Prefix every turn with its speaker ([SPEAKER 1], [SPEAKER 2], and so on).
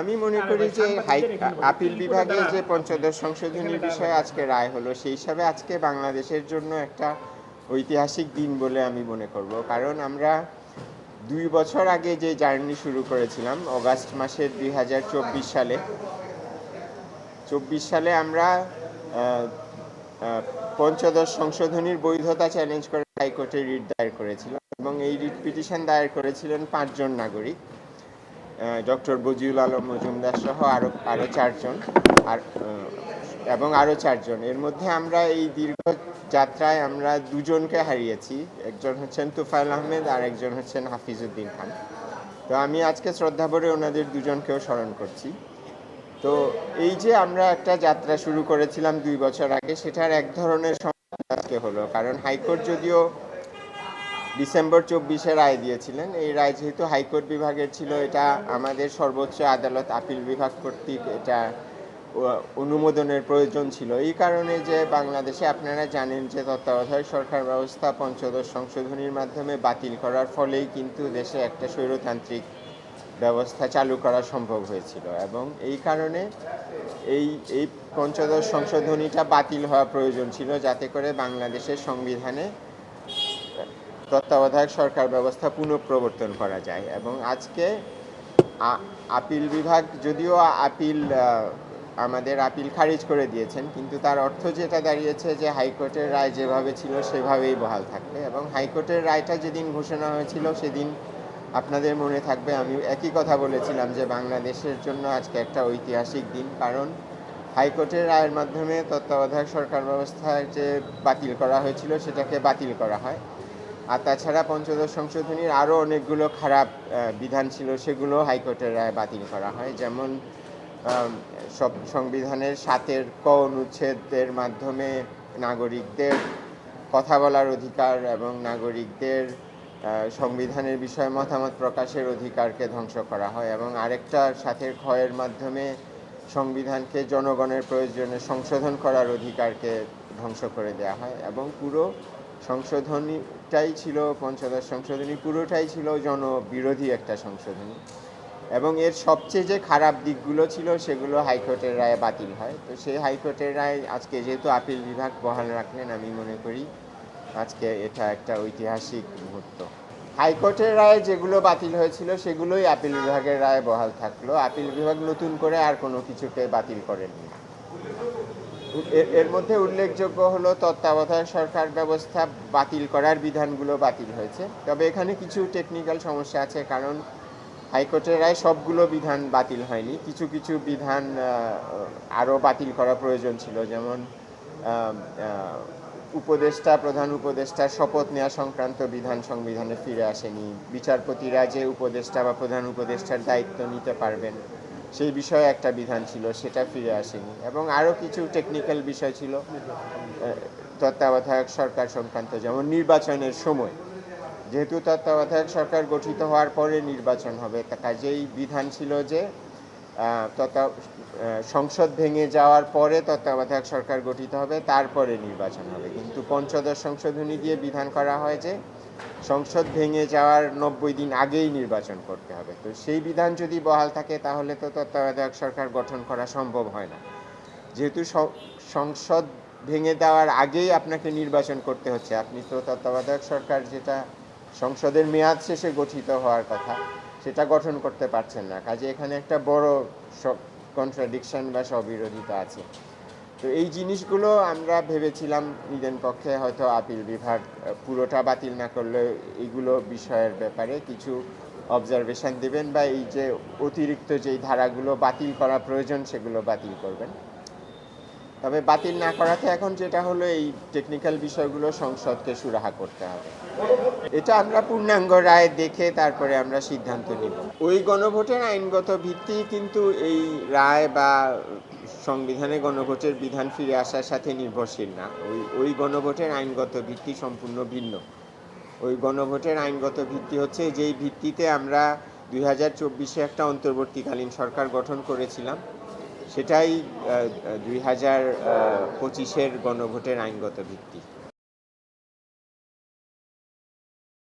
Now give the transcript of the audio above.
[SPEAKER 1] আমি মনে করি যে আপিল বিভাগে যে পঞ্চদশ সংশোধনীর বিষয়ে আজকে রায় হলো, সেই হিসাবে আজকে বাংলাদেশের জন্য একটা ঐতিহাসিক দিন বলে আমি মনে করব। কারণ আমরা 2 বছর আগে যে জার্নি শুরু করেছিলাম অগাস্ট মাসের 2024 সালে আমরা পঞ্চদশ সংশোধনীর বৈধতা চ্যালেঞ্জ করে হাইকোর্টে রিট দায়ের করেছিলাম, এবং এই রিট পিটিশন দায়ের করেছিলেন 5 জন নাগরিক, ডক্টর বজিউল আলম মজুমদার সহ আরও 4 জন, এবং আরও 4 জন। এর মধ্যে আমরা এই দীর্ঘ যাত্রায় আমরা 2জনকে হারিয়েছি, একজন হচ্ছেন তুফাইল আহমেদ আর একজন হচ্ছেন হাফিজউদ্দিন খান। তো আমি আজকে শ্রদ্ধাভরে ওনাদের 2জনকেও স্মরণ করছি। তো এই যে আমরা একটা যাত্রা শুরু করেছিলাম 2 বছর আগে, সেটার এক ধরনের সমাপ্তি আজকে হলো। কারণ হাইকোর্ট যদিও ডিসেম্বর 24-এ রায় দিয়েছিলেন, এই রায় যেহেতু হাইকোর্ট বিভাগের ছিল, এটা আমাদের সর্বোচ্চ আদালত আপিল বিভাগ কর্তৃক এটা অনুমোদনের প্রয়োজন ছিল। এই কারণে যে বাংলাদেশে আপনারা জানেন যে তত্ত্বাবধায়ক সরকার ব্যবস্থা পঞ্চদশ সংশোধনীর মাধ্যমে বাতিল করার ফলেই কিন্তু দেশে একটা স্বৈরতান্ত্রিক ব্যবস্থা চালু করা সম্ভব হয়েছিল, এবং এই কারণে এই পঞ্চদশ সংশোধনীটা বাতিল হওয়া প্রয়োজন ছিল, যাতে করে বাংলাদেশের সংবিধানে তত্ত্বাবধায়ক সরকার ব্যবস্থা পুনঃপ্রবর্তন করা যায়। এবং আজকে আপিল বিভাগ যদিও আমাদের আপিল খারিজ করে দিয়েছেন, কিন্তু তার অর্থ যেটা দাঁড়িয়েছে যে হাইকোর্টের রায় যেভাবে ছিল সেভাবেই বহাল থাকবে। এবং হাইকোর্টের রায়টা যেদিন ঘোষণা হয়েছিল সেদিন আপনাদের মনে থাকবে আমি একই কথা বলেছিলাম যে বাংলাদেশের জন্য আজকে একটা ঐতিহাসিক দিন। কারণ হাইকোর্টের রায়ের মাধ্যমে তত্ত্বাবধায়ক সরকার ব্যবস্থা যে বাতিল করা হয়েছিল সেটাকে বাতিল করা হয়। আর তাছাড়া পঞ্চদশ সংশোধনীর আরও অনেকগুলো খারাপ বিধান ছিল, সেগুলো হাইকোর্টের রায় বাতিল করা হয়। যেমন সব সংবিধানের 7-এর ক অনুচ্ছেদের মাধ্যমে নাগরিকদের কথা বলার অধিকার এবং নাগরিকদের সংবিধানের বিষয়ে মতামত প্রকাশের অধিকারকে ধ্বংস করা হয়, এবং আরেকটা 7-এর খ-এর মাধ্যমে সংবিধানকে জনগণের প্রয়োজনে সংশোধন করার অধিকারকে ধ্বংস করে দেওয়া হয়। এবং পুরো সংশোধনীটাই ছিল, পঞ্চদশ সংশোধনী পুরোটাই ছিল জনবিরোধী একটা সংশোধনী, এবং এর সবচেয়ে যে খারাপ দিকগুলো ছিল সেগুলো হাইকোর্টের রায়ে বাতিল হয়। তো সেই হাইকোর্টের রায় আজকে যেহেতু আপিল বিভাগ বহাল রাখলেন, আমি মনে করি আজকে এটা একটা ঐতিহাসিক মুহূর্ত। হাইকোর্টের রায়ে যেগুলো বাতিল হয়েছিল সেগুলোই আপিল বিভাগের রায়ে বহাল থাকলো। আপিল বিভাগ নতুন করে আর কোনো কিছুকে বাতিল করেননি। এর মধ্যে উল্লেখযোগ্য হলো তত্ত্বাবধায়ক সরকার ব্যবস্থা বাতিল করার বিধানগুলো বাতিল হয়েছে। তবে এখানে কিছু টেকনিক্যাল সমস্যা আছে, কারণ হাইকোর্টের রায় সবগুলো বিধান বাতিল হয়নি। কিছু কিছু বিধান আরও বাতিল করা প্রয়োজন ছিল। যেমন প্রধান উপদেষ্টার শপথ নেওয়া সংক্রান্ত বিধান সংবিধানে ফিরে আসেনি। বিচারপতিরা যে উপদেষ্টা বা প্রধান উপদেষ্টার দায়িত্ব নিতে পারবেন সেই বিষয়ে একটা বিধান ছিল, সেটা ফিরে আসেনি। এবং আরও কিছু টেকনিক্যাল বিষয় ছিল তত্ত্বাবধায়ক সরকার সংক্রান্ত, যেমন নির্বাচনের সময়, যেহেতু তত্ত্বাবধায়ক সরকার গঠিত হওয়ার পরে নির্বাচন হবে, কাজেই বিধান ছিল যে সংসদ ভেঙে যাওয়ার পরে তত্ত্বাবধায়ক সরকার গঠিত হবে, তারপরে নির্বাচন হবে। কিন্তু পঞ্চদশ সংশোধনী দিয়ে বিধান করা হয় যে সংসদ ভেঙে যাওয়ার 90 দিন আগেই নির্বাচন করতে হবে। তো সেই বিধান যদি বহাল থাকে তাহলে তো তত্ত্বাবধায়ক সরকার গঠন করা সম্ভব হয় না। যেহেতু সংসদ ভেঙে দেওয়ার আগেই আপনাকে নির্বাচন করতে হচ্ছে, আপনি তো তত্ত্বাবধায়ক সরকার যেটা সংসদের মেয়াদ শেষে গঠিত হওয়ার কথা সেটা গঠন করতে পারছেন না। কাজে এখানে একটা বড় কন্ট্রাডিকশন বা স্ববিরোধিতা আছে। তো এই জিনিসগুলো আমরা ভেবেছিলাম নিজের পক্ষে হয়তো আপিল বিভাগ পুরোটা বাতিল না করলে এইগুলো বিষয়ের ব্যাপারে কিছু অবজারভেশন দেবেন, বা এই যে অতিরিক্ত যেই ধারাগুলো বাতিল করা প্রয়োজন সেগুলো বাতিল করবেন। তবে বাতিল না করাতে এখন যেটা হলো, এই টেকনিক্যাল বিষয়গুলো সংসদকে সুরাহা করতে হবে। এটা আমরা পূর্ণাঙ্গ রায় দেখে তারপরে আমরা সিদ্ধান্ত নিব। ওই গণভোটের আইনগত ভিত্তি কিন্তু এই রায় বা সংবিধানে গণভোটের বিধান ফিরে আসার সাথে নির্ভরশীল না। ওই গণভোটের আইনগত ভিত্তি সম্পূর্ণ ভিন্ন। ওই গণভোটের আইনগত ভিত্তি হচ্ছে যেই ভিত্তিতে আমরা 2024-এ একটা অন্তর্বর্তীকালীন সরকার গঠন করেছিলাম, সেটাই 2025-এর গণভোটের আইনগত ভিত্তি।